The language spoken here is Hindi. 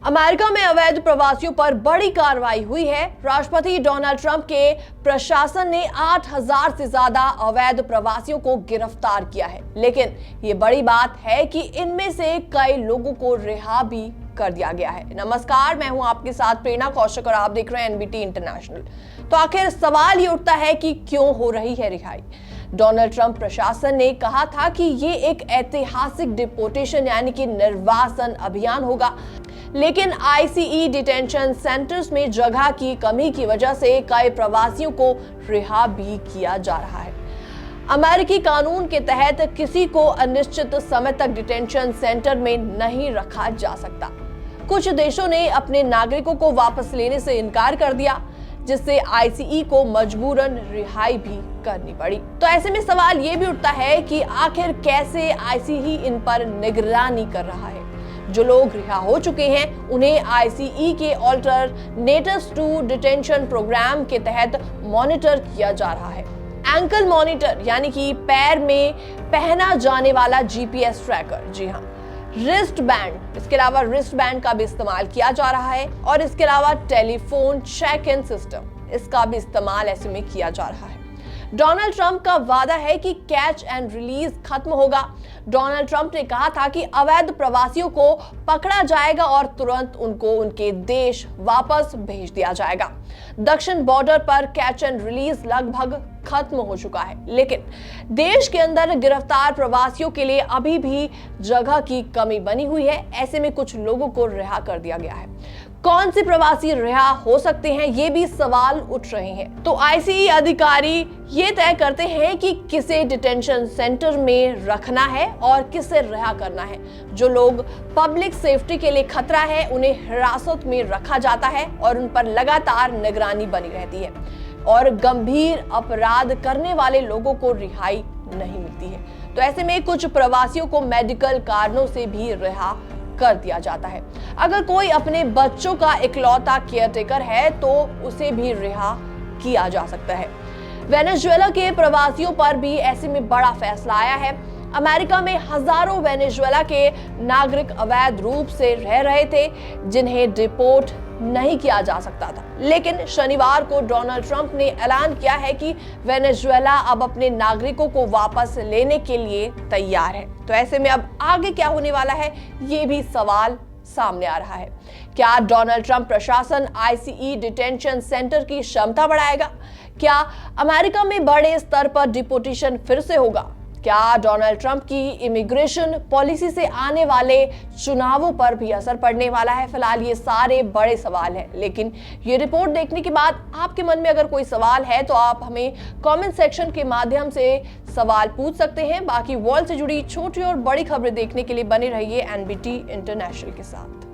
अमेरिका में अवैध प्रवासियों पर बड़ी कार्रवाई हुई है। राष्ट्रपति डोनाल्ड ट्रंप के प्रशासन ने 8000 से ज्यादा अवैध प्रवासियों को गिरफ्तार किया है, लेकिन ये बड़ी बात है कि इनमें से कई लोगों को रिहा भी कर दिया गया है। नमस्कार, मैं हूं आपके साथ प्रेरणा कौशिक और आप देख रहे हैं एनबीटी इंटरनेशनल। तो आखिर सवाल ये उठता है कि क्यों हो रही है रिहाई। डोनाल्ड ट्रंप प्रशासन ने कहा था कि ये एक ऐतिहासिक डिपोर्टेशन यानी कि निर्वासन अभियान होगा, लेकिन आईसीई डिटेंशन सेंटर्स में जगह की कमी की वजह से कई प्रवासियों को रिहा भी किया जा रहा है। अमेरिकी कानून के तहत किसी को अनिश्चित समय तक डिटेंशन सेंटर में नहीं रखा जा सकता। कुछ देशों ने अपने नागरिकों को वापस लेने से इनकार कर दिया, जिससे आईसीई को मजबूरन रिहाई भी करनी पड़ी। तो ऐसे में सवाल ये भी उठता है कि आखिर कैसे आईसीई इन पर निगरानी कर रहा है। जो लोग रिहा हो चुके हैं उन्हें आईसीई के ऑल्टरनेटिव्स टू डिटेंशन प्रोग्राम के तहत मॉनिटर किया जा रहा है। एंकल मॉनिटर यानी कि पैर में पहना जाने वाला जीपीएस ट्रैकर, जी हाँ, रिस्ट बैंड, इसके अलावा रिस्ट बैंड का भी इस्तेमाल किया जा रहा है और इसके अलावा टेलीफोन चेक इन सिस्टम, इसका भी इस्तेमाल ऐसे में किया जा रहा है। डोनाल्ड ट्रंप का वादा है कि कैच एंड रिलीज खत्म होगा। डोनाल्ड ट्रंप ने कहा था कि अवैध प्रवासियों को पकड़ा जाएगा और तुरंत उनको उनके देश वापस भेज दिया जाएगा। दक्षिण बॉर्डर पर कैच एंड रिलीज लगभग खत्म हो चुका है, लेकिन देश के अंदर गिरफ्तार प्रवासियों के लिए अभी भी जगह की कमी बनी हुई है। ऐसे में कुछ लोगों को रिहा कर दिया गया है। कौन से प्रवासी रिहा हो सकते हैं, ये भी सवाल उठ रहे हैं। तो आईसीई अधिकारी ये तय करते हैं कि किसे डिटेंशन सेंटर में रखना है और किसे रिहा करना है। जो लोग पब्लिक सेफ्टी के लिए खतरा है उन्हें हिरासत में रखा जाता है और उन पर लगातार निगरानी बनी रहती है और गंभीर अपराध करने वाले लोगों को रिहाई नहीं मिलती है। तो ऐसे में कुछ प्रवासियों को मेडिकल कारणों से भी रिहा कर दिया जाता है। अगर कोई अपने बच्चों का इकलौता केयरटेकर है तो उसे भी रिहा किया जा सकता है। वेनेजुएला के प्रवासियों पर भी ऐसे में बड़ा फैसला आया है। अमेरिका में हजारों वेनेजुएला के नागरिक अवैध रूप से रह रहे थे, जिन्हें डिपोर्ट नहीं किया जा सकता था, लेकिन शनिवार को डोनाल्ड ट्रंप ने ऐलान किया है कि वेनेजुएला अब अपने नागरिकों को वापस लेने के लिए तैयार है। तो ऐसे में अब आगे क्या होने वाला है, ये भी सवाल सामने आ रहा है। क्या डोनाल्ड ट्रंप प्रशासन आईसीई डिटेंशन सेंटर की क्षमता बढ़ाएगा? क्या अमेरिका में बड़े स्तर पर डिपोर्टेशन फिर से होगा? क्या डोनाल्ड ट्रंप की इमिग्रेशन पॉलिसी से आने वाले चुनावों पर भी असर पड़ने वाला है? फिलहाल ये सारे बड़े सवाल हैं, लेकिन ये रिपोर्ट देखने के बाद आपके मन में अगर कोई सवाल है तो आप हमें कमेंट सेक्शन के माध्यम से सवाल पूछ सकते हैं। बाकी वर्ल्ड से जुड़ी छोटी और बड़ी खबरें देखने के लिए बने रहिए एनबीटी इंटरनेशनल के साथ।